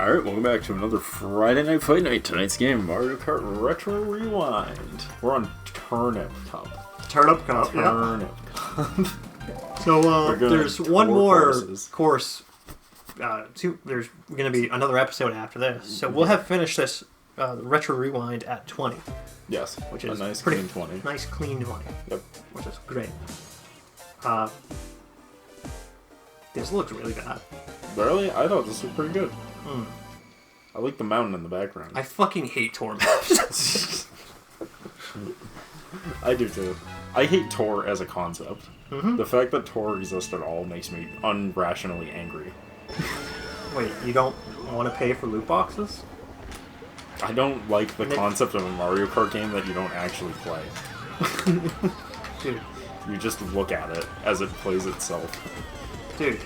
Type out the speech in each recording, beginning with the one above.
Alright, welcome back to another Friday Night Fight Night. Tonight's game, Mario Kart Retro Rewind. We're on Turnip Cup. Turnip Cup, Turnip Cup. So, there's one more courses. course. There's going to be another episode after this. So we'll have finished this Retro Rewind at 20. Yes, which is a nice pretty clean 20. Nice clean 20. Yep. Which is great. This looks really bad. Really? I thought this was pretty good. I like the mountain in the background. I fucking hate tour maps. I do too. I hate Tor as a concept. The fact that Tor exists at all makes me unrationally angry. Wait, you don't want to pay for loot boxes? I don't like the concept of a Mario Kart game that you don't actually play. Dude. You just look at it as it plays itself. Dude,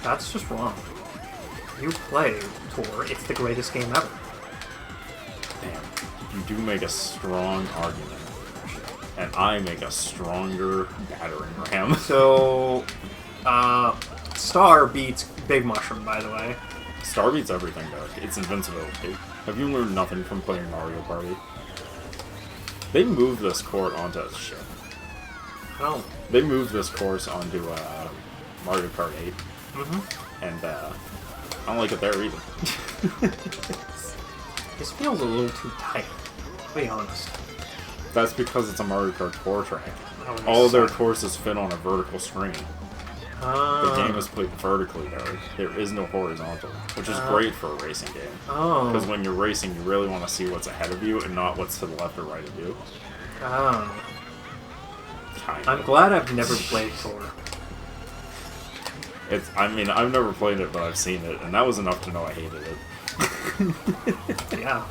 that's just wrong. You play Tor, it's the greatest game ever. Damn, you do make a strong argument. And I make a stronger battering ram. So, Star beats Big Mushroom, by the way. Star beats everything, Doug. It's invincibility. Have you learned nothing from playing Mario Party? They moved this court onto a ship. Oh. They moved this course onto Mario Kart 8. And I don't like it there either. This feels a little too tight, to be honest. That's because it's a Mario Kart Tour track. Oh, All of their courses fit on a vertical screen. The game Oh. is played vertically there. There is no horizontal, which is great for a racing game. Oh. Because when you're racing, you really want to see what's ahead of you and not what's to the left or right of you. Oh. Kind I'm of. glad I've never played Tor. I mean, I've never played it, but I've seen it, and that was enough to know I hated it. Yeah.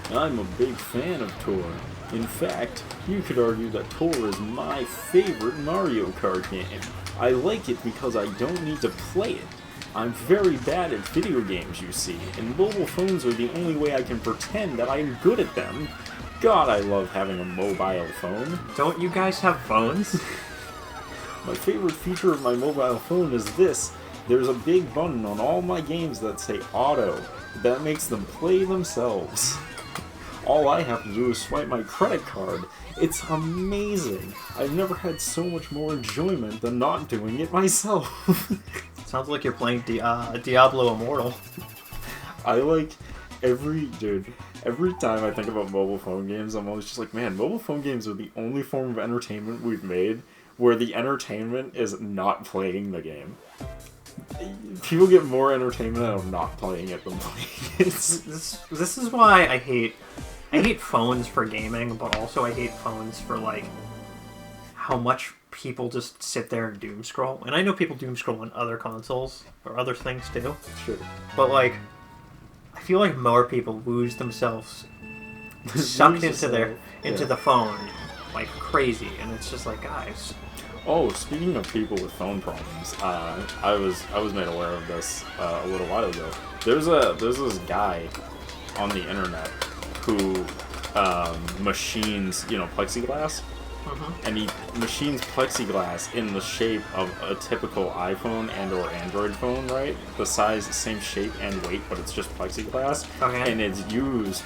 I'm a big fan of Tor. In fact, you could argue that Tor is my favorite Mario Kart game. I like it because I don't need to play it. I'm very bad at video games, you see, and mobile phones are the only way I can pretend that I'm good at them. God, I love having a mobile phone. Don't you guys have phones? My favorite feature of my mobile phone is this. There's a big button on all my games that say auto. That makes them play themselves. All I have to do is swipe my credit card. It's amazing. I've never had so much more enjoyment than not doing it myself. Sounds like you're playing Diablo Immortal. I like every time I think about mobile phone games, I'm always just like, man, mobile phone games are the only form of entertainment we've made where the entertainment is not playing the game. People get more entertainment out of not playing it than playing it. This is why I hate phones for gaming, but also I hate phones for, like, how much people just sit there and doom scroll. And I know people doom scroll on other consoles or other things too. Sure. But, like, I feel like more people lose themselves sucked into the phone like crazy, and it's just like, guys. Oh, speaking of people with phone problems, I was made aware of this a little while ago. There's this guy on the internet who machines, plexiglass, and he machines plexiglass in the shape of a typical iPhone and/or Android phone, right? The size, same shape and weight, but it's just plexiglass, and it's used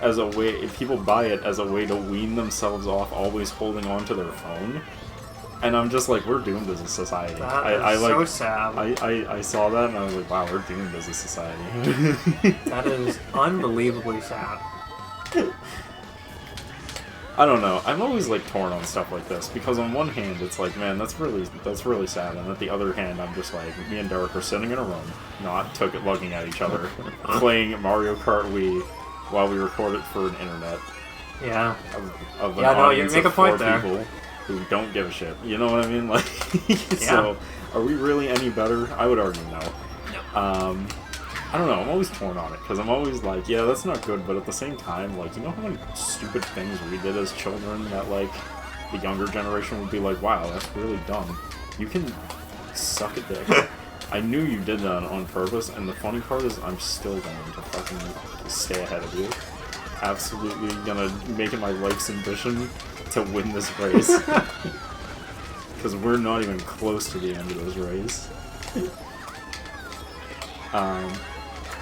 as a way. People buy it as a way to wean themselves off always holding on to their phone. And I'm just like, we're doomed as a society. That is so sad. I saw that and I was like, wow, we're doomed as a society. That is unbelievably sad. I don't know. I'm always like torn on stuff like this because on one hand it's like, man, that's really sad, and at the other hand I'm just like, me and Derek are sitting in a room, not looking at each other, playing Mario Kart Wii while we record it for an internet. Yeah. Of an audience you make a of point 4 there. People who don't give a shit. You know what I mean? Like, Yeah. So, are we really any better? I would argue no. I don't know. I'm always torn on it because I'm always like, yeah, that's not good. But at the same time, like, you know how many stupid things we did as children that, like, the younger generation would be like, wow, that's really dumb. You can suck a dick. I knew you did that on purpose, and the funny part is I'm still going to fucking stay ahead of you. Absolutely gonna make it my life's ambition to win this race. because we're not even close to the end of this race.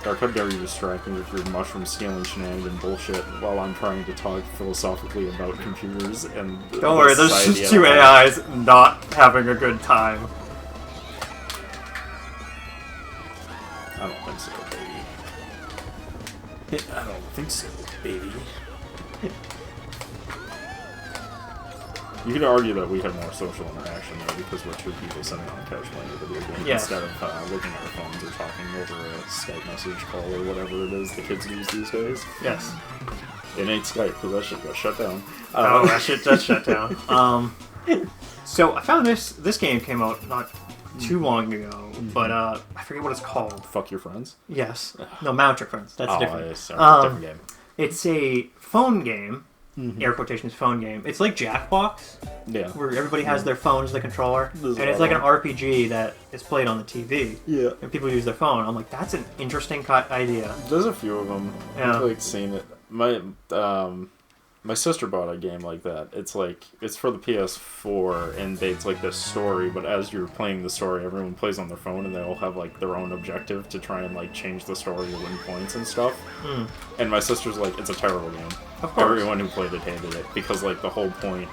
Dark, how dare you distract me with your mushroom stealing shenanigan bullshit while I'm trying to talk philosophically about computers and Don't worry, there's just two AIs not having a good time. I don't think so, baby. I don't think so, baby. You could argue that we have more social interaction though because we're two people sitting on a couch playing a video game instead of looking at our phones or talking over a Skype message call or whatever it is the kids use these days. Yes. It ain't Skype because that shit got shut down. Oh, that shit does shut down. So I found this game came out not too long ago, but I forget what it's called. Fuck your friends? Yes. No, Mount Your Friends. That's different. It's a different game. It's a phone game. Air quotations phone game. It's like Jackbox, where everybody has their phone as the controller, and it's like an RPG that is played on the TV. Yeah, and people use their phone. I'm like, that's an interesting idea. There's a few of them. Yeah. I've like seen it. My sister bought a game like that. It's like it's for the PS4, and it's like this story. But as you're playing the story, everyone plays on their phone, and they all have like their own objective to try and like change the story to win points and stuff. And my sister's like, it's a terrible game. Of course. Everyone who played it hated it because like the whole point.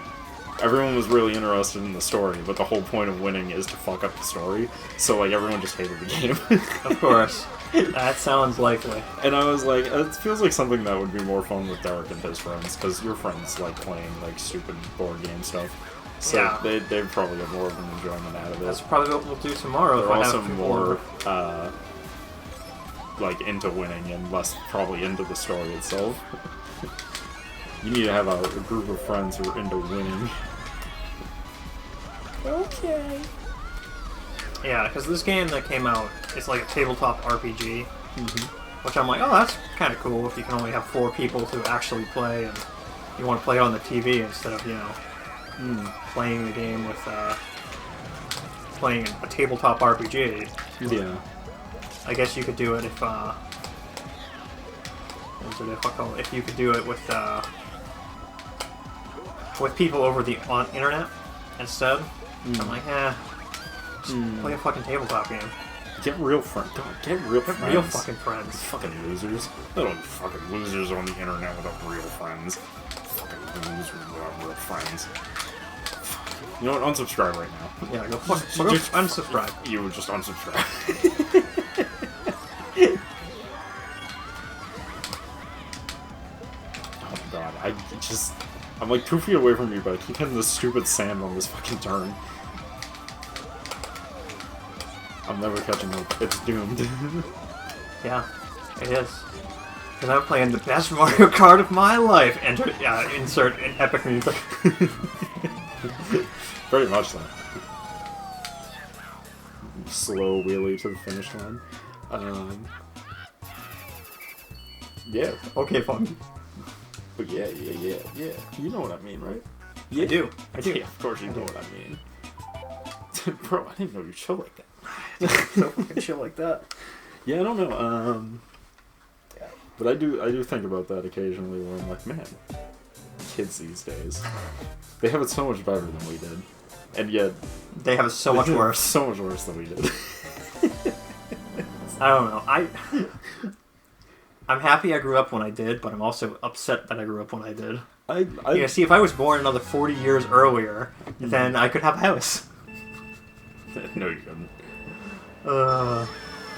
Everyone was really interested in the story, but the whole point of winning is to fuck up the story. So like everyone just hated the game. Of course. That sounds likely. And I was like, it feels like something that would be more fun with Derek and his friends, because your friends like playing like stupid board game stuff. So yeah. they'd probably get more of an enjoyment out of it. That's probably what we'll do tomorrow. They're also more like into winning and less probably into the story itself. You need to have a group of friends who are into winning. Okay. Yeah, because this game that came out, it's like a tabletop RPG, which I'm like, oh, that's kind of cool if you can only have 4 people to actually play, and you want to play on the TV instead of, you know, playing the game with, playing a tabletop RPG. Yeah. I guess you could do it if, if you could do it with people over the internet instead. I'm like, just play a fucking tabletop game. Get real friends. Get real friends. Real fucking friends. Fucking losers. They don't fucking losers on the internet without real friends. Fucking losers without real friends. You know what? Unsubscribe right now. Yeah, go unsubscribe. You would just unsubscribe. Oh my god, I'm like 2 feet away from you, but I keep hitting this stupid sand on this fucking turn. I'm never catching up. It's doomed. Yeah, it is. Because I'm playing the best Mario Kart of my life. Insert an epic music. Very much so. Slow wheelie to the finish line. Yeah. Okay, fun. But yeah. You know what I mean, right? Yeah. I do. Yeah, of course you know what I mean. Bro, I didn't know you chill like that. So fucking shit like that. Yeah, I don't know. But I do think about that occasionally where I'm like, man, kids these days, they have it so much better than we did. And yet... They have it so much worse. So much worse than we did. I don't know. I'm happy I grew up when I did, but I'm also upset that I grew up when I did. See, if I was born another 40 years earlier, then I could have a house. No, you couldn't.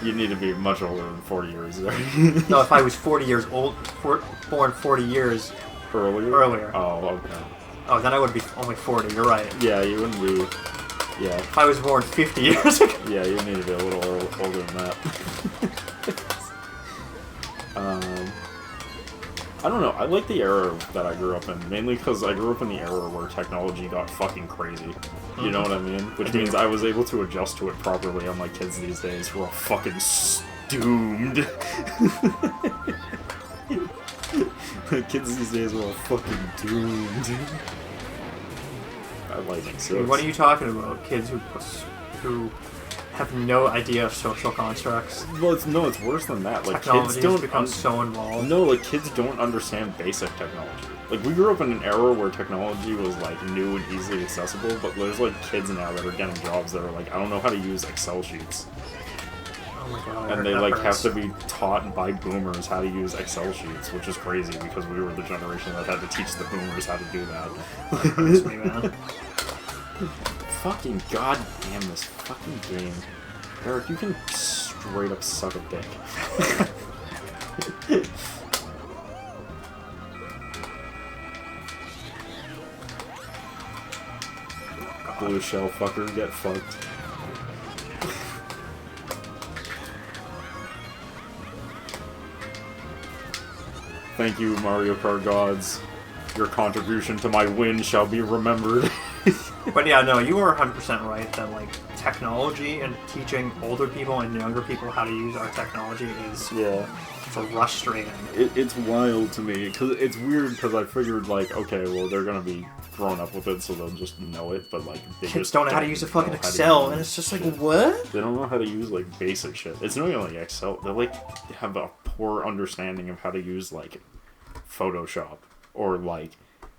You need to be much older than 40 years. No, if I was 40 years old, born 40 years earlier. Oh, okay. Oh, then I would be only 40, you're right. Yeah, you wouldn't be... Yeah. If I was born 50 years ago. Yeah, you need to be a little older than that. I don't know. I like the era that I grew up in, mainly because I grew up in the era where technology got fucking crazy. You know what I mean? Which means I was able to adjust to it properly, unlike kids these days who are fucking doomed. Kids these days are all fucking doomed. I like it. So what are you talking about? Kids who have no idea of social constructs? Well, it's worse than that. Like, technology kids don't become so involved. No, like, kids don't understand basic technology. Like, we grew up in an era where technology was, like, new and easily accessible, but there's, like, kids now that are getting jobs that are like, I don't know how to use Excel sheets. Oh my god. And they, like, have to be taught by boomers how to use Excel sheets, which is crazy because we were the generation that had to teach the boomers how to do that. That hurts me, man. Fucking goddamn this fucking game. Eric, you can straight up suck a dick. Blue shell fucker, get fucked. Thank you, Mario Kart gods. Your contribution to my win shall be remembered. But yeah, no, you are 100% right that, like, technology and teaching older people and younger people how to use our technology is frustrating. It's wild to me, because it's weird, because I figured, like, okay, well, they're gonna be grown up with it, so they'll just know it, but, like, they Kids just don't know how to use a fucking Excel, and it's just like, what? They don't know how to use, like, basic shit. It's not even, like, Excel. They, like, have a poor understanding of how to use, like, Photoshop, or, like,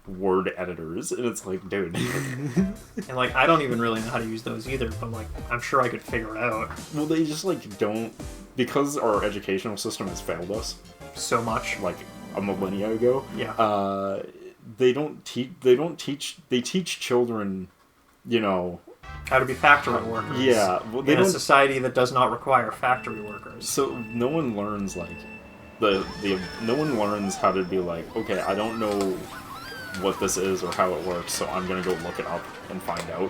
word editors, and it's like, dude. And, like, I don't even really know how to use those either, but, like, I'm sure I could figure it out. Well, they just, like, don't, because our educational system has failed us So much. like a millennia ago. Yeah. They teach children, you know, How to be factory workers. yeah, well, they in a don't. society that does not require factory workers. So no one learns, like, no one learns how to be like, okay, I don't know what this is or how it works, so I'm gonna go look it up and find out.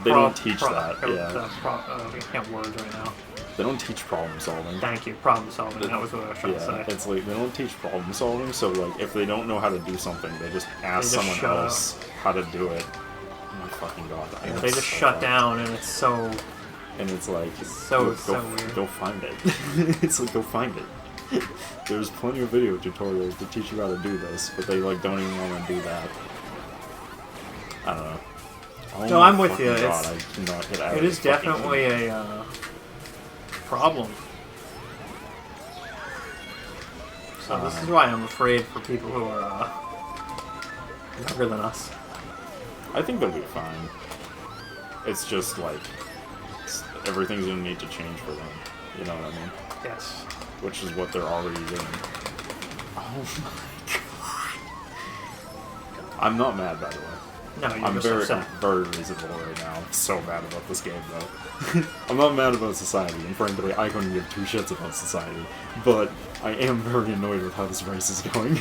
They don't teach that. Yeah. I can't words right now. They don't teach problem solving. Thank you, problem solving. That was what I was trying to say. It's like they don't teach problem solving, so like if they don't know how to do something, they just ask They just someone else how to do it. Oh my fucking god! They just shut down, and it's so. And it's like So weird. Go find it. It's like, go find it. There's plenty of video tutorials that teach you how to do this, but they like don't even want to do that. I don't know. Oh No, my I'm with fucking you. God, I cannot get out It of is this fucking definitely game. a problem. So this is why I'm afraid for people who are younger than us. I think they'll be fine. It's just like everything's gonna need to change for them. You know what I mean? Yes. Which is what they're already doing. Oh my god. I'm not mad, by the way. No, you're I'm just upset. very reasonable right now. I'm so mad about this game, though. I'm not mad about society, and frankly, I couldn't give two shits about society. But I am very annoyed with how this race is going.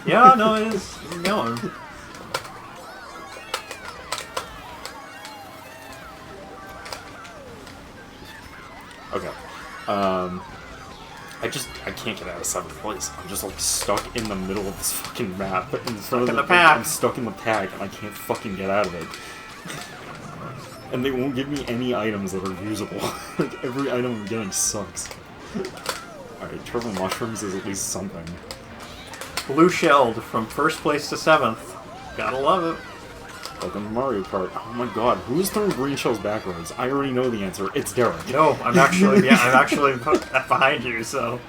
Yeah, no, it is. It's going. Okay. I can't get out of 7th place. I'm just like stuck in the middle of this fucking map. Stuck in the pack. I'm stuck in the pack and I can't fucking get out of it. And they won't give me any items that are usable. Like every item I'm getting sucks. Alright, turtle mushrooms is at least something. Blue shelled from 1st place to 7th. Gotta love it. Welcome to Mario Kart. Oh my god, who's throwing green shells backwards? I already know the answer. It's Derek. No, I'm actually behind you, so.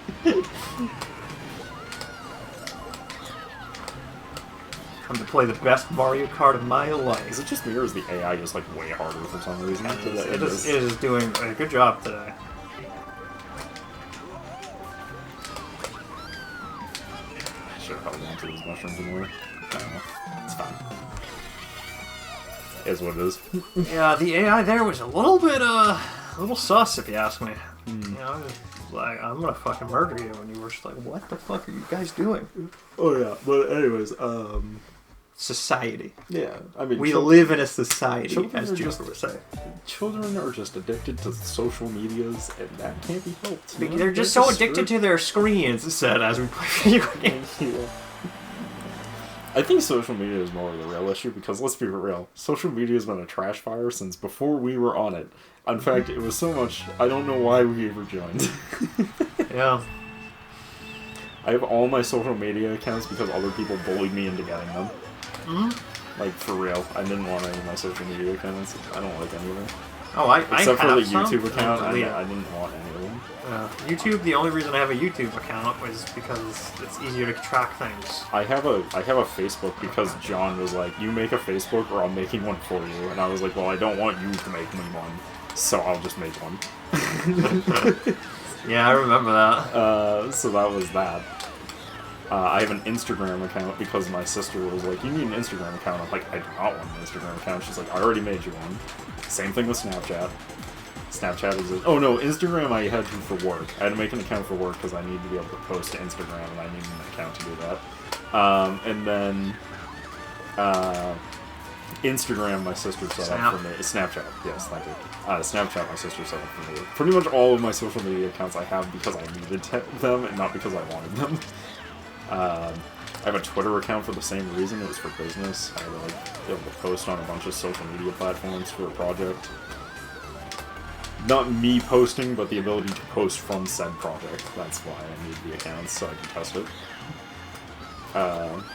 Come to play the best Mario Kart of my life. Is it just me or is the AI just like way harder for some reason? It is doing a good job today. I should have held on to these mushrooms more. I don't know. It's fine. Is what it is. Yeah, the AI there was a little bit, a little sus, if you ask me. You know, like, I'm gonna fucking murder you, and you were just like, what the fuck are you guys doing? Oh yeah, but anyways, Society. yeah, I mean, We live in a society, children as are Jennifer would say. children are just addicted to social medias, and that can't be helped. you know? They're just so addicted to their screens, it said, as we play video games. Yeah. I think social media is more of the real issue because let's be real, social media has been a trash fire since before we were on it. In fact, it was so much, I don't know why we ever joined. Yeah. I have all my social media accounts because other people bullied me into getting them. Mm-hmm. Like, for real. I didn't want any of my social media accounts. I don't like any of them. Oh, I Except for have the some, YouTube and account, I deleted. didn't want any of them. YouTube, the only reason I have a YouTube account was because it's easier to track things. I have a Facebook because John was like, you make a Facebook or I'm making one for you. And I was like, well, I don't want you to make me one, so I'll just make one. Yeah, I remember that. So that was that. I have an Instagram account because my sister was like, you need an Instagram account. I'm like, I do not want an Instagram account. She's like, I already made you one. Same thing with Snapchat. Snapchat is... Oh no, Instagram I had to for work. I had to make an account for work because I needed to be able to post to Instagram and I needed an account to do that. And then... Instagram my sister set up for me. Snapchat, yes, thank you. Snapchat my sister set up for me. Pretty much all of my social media accounts I have because I needed them and not because I wanted them. I have a Twitter account for the same reason. It was for business. I would like be able to post on a bunch of social media platforms for a project. Not me posting, but the ability to post from said project. That's why I need the accounts, so I can test it.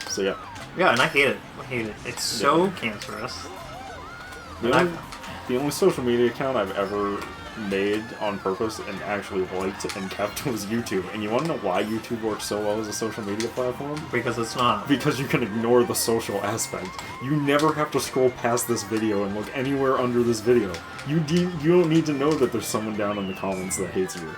So yeah. Yeah, and I hate it. I hate it. It's so cancerous. The only social media account I've ever made on purpose and actually liked and kept was YouTube. And you want to know why YouTube works so well as a social media platform? Because it's not. Because you can ignore the social aspect. You never have to scroll past this video and look anywhere under this video. You don't need to know that there's someone down in the comments that hates you.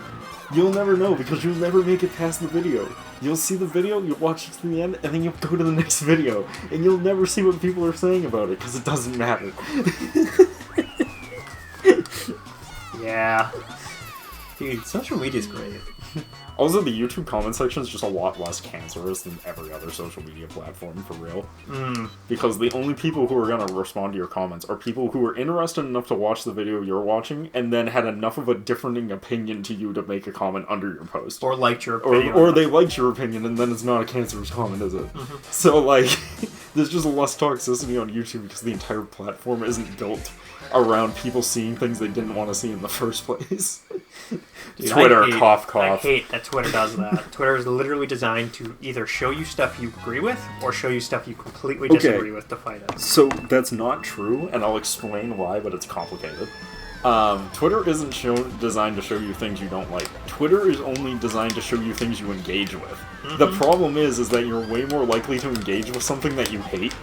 You'll never know because you'll never make it past the video. You'll see the video, you'll watch it to the end, and then you'll go to the next video. And you'll never see what people are saying about it because it doesn't matter. Yeah. Dude, social media's great. Also, the YouTube comment section is just a lot less cancerous than every other social media platform, for real. Because the only people who are going to respond to your comments are people who are interested enough to watch the video you're watching, and then had enough of a differing opinion to you to make a comment under your post. Or liked your opinion. Or they liked your opinion, and then it's not a cancerous comment, is it? So, like, there's just less toxicity on YouTube because the entire platform isn't built around people seeing things they didn't want to see in the first place. Dude, Twitter, cough, I cough. hate that Twitter does that. Twitter is literally designed to either show you stuff you agree with or show you stuff you completely disagree with to fight it. So that's not true, and I'll explain why, but it's complicated. Twitter isn't designed to show you things you don't like. Twitter is only designed to show you things you engage with. The problem is that you're way more likely to engage with something that you hate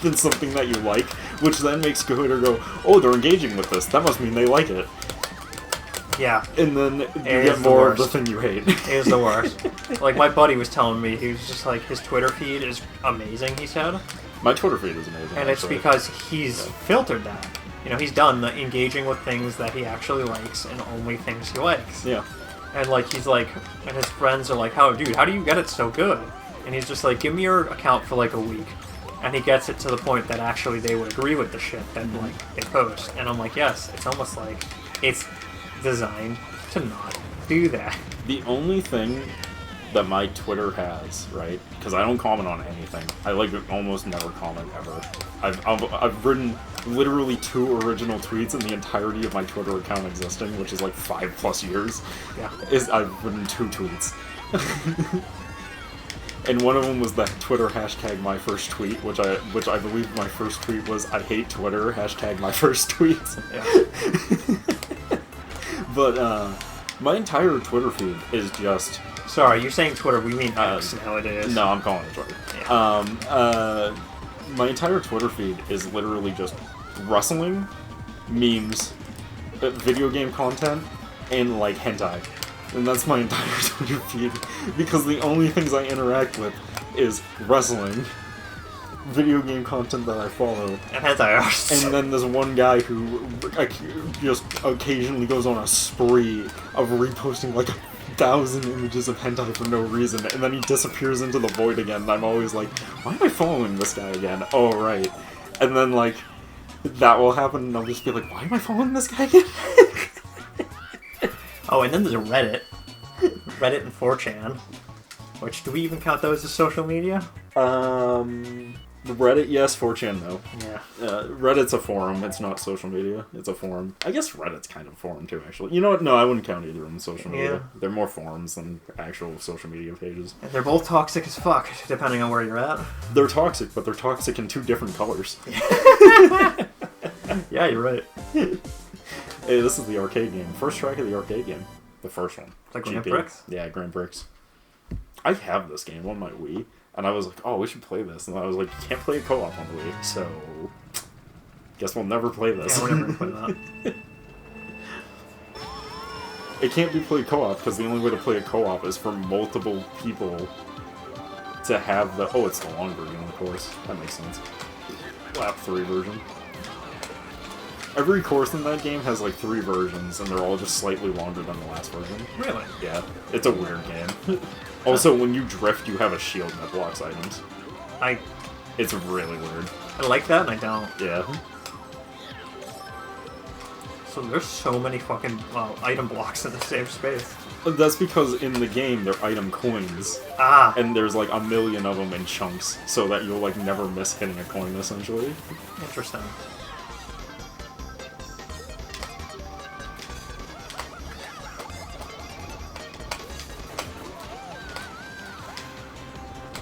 than something that you like, which then makes Twitter go, oh, they're engaging with this, that must mean they like it. Yeah. And then you get more of the thing you hate. It is the worst. Like, my buddy was telling me, he was just like, his Twitter feed is amazing, he said. My Twitter feed is amazing. And it's because he's filtered that. You know, he's done the engaging with things that he actually likes and only things he likes. Yeah. And, like, he's like, and his friends are like, dude, how do you get it so good? And he's just like, give me your account for, like, a week. And he gets it to the point that actually they would agree with the shit that, like, they post. And I'm like, yes, it's almost like it's designed to not do that. The only thing that my Twitter has, right? Because I don't comment on anything. I like almost never comment ever. I've written literally 2 original tweets in the entirety of my Twitter account existing, which is like 5+ years. Yeah. I've written 2 tweets. And one of them was the Twitter hashtag my first tweet, which I believe my first tweet was I hate Twitter, hashtag my first tweet. Yeah. But my entire Twitter feed is just... Sorry, you're saying Twitter, we mean X nowadays. No, I'm calling it Twitter. Yeah. My entire Twitter feed is literally just wrestling, memes, video game content, and like hentai. And that's my entire Twitter feed. Because the only things I interact with is wrestling, video game content that I follow, and hentai artists. and then this one guy who just occasionally goes on a spree of reposting like 1,000 images of hentai for no reason, and then he disappears into the void again, and I'm always like, why am I following this guy again? Oh, right. And then, like, that will happen, and I'll just be like, why am I following this guy again? Oh, and then there's a Reddit. Reddit and 4chan. Which, do we even count those as social media? Reddit, yes. 4chan, no. Yeah. Reddit's a forum. It's not social media. It's a forum. I guess Reddit's kind of a forum, too, actually. You know what? No, I wouldn't count either of them social media. Yeah. They're more forums than actual social media pages. And they're both toxic as fuck, depending on where you're at. They're toxic, but they're toxic in 2 different colors. Yeah, you're right. Hey, this is the arcade game. First track of the arcade game. The first one. Like Grand Prix? Yeah, Grand Prix. I have this game on my Wii, and I was like, oh, we should play this. And I was like, you can't play a co-op on the Wii, so... Guess we'll never play this. Yeah, we're never gonna play that. It can't be played co-op, because the only way to play a co-op is for multiple people to have the... Oh, it's the long version, of course. That makes sense. Lap 3 version. Every course in that game has like 3 versions, and they're all just slightly longer than the last version. Really? Yeah, it's a weird game. Also, when you drift, you have a shield that blocks items. It's really weird. I like that, and I don't. Yeah. So there's so many fucking item blocks in the same space. That's because in the game, they're item coins. Ah. And there's like a million of them in chunks, so that you'll like never miss hitting a coin, essentially. Interesting.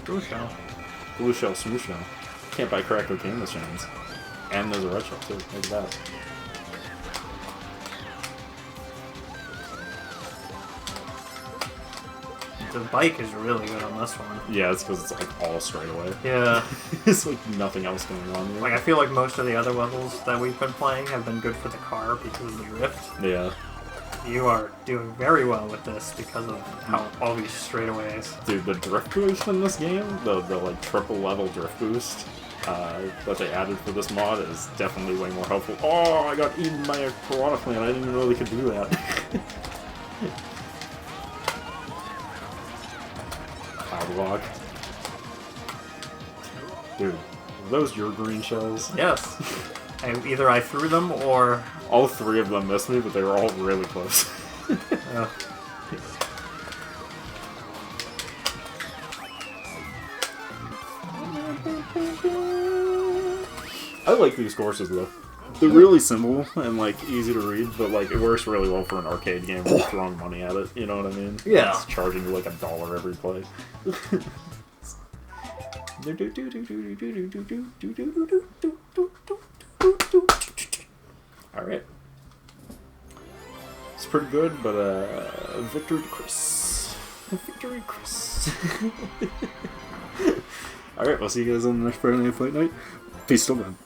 Blue shell. Blue shell, smooth shell. Can't buy crack cocaine machines. And there's a red shell too. Look at that. The bike is really good on this one. Yeah, it's because it's like all straight away. Yeah. It's like nothing else going on here. Like, I feel like most of the other levels that we've been playing have been good for the car because of the drift. Yeah. You are doing very well with this because of how all these straightaways. Dude, the drift boost in this game, the like triple level drift boost that they added for this mod is definitely way more helpful. Oh, I got eaten by a piranha plant. I didn't even know they could do that. Power block. Dude, are those your green shells? Yes. Either I threw them or... All 3 of them missed me, but they were all really close. I like these courses though. They're really simple and like easy to read, but like it works really well for an arcade game where you're throwing money at it. You know what I mean? Yeah. It's charging you like $1 every play. Alright. It's pretty good, but victory to Chris. Victory Chris. Alright, we'll see you guys on the next Friday Night Fight Night. Peace till then.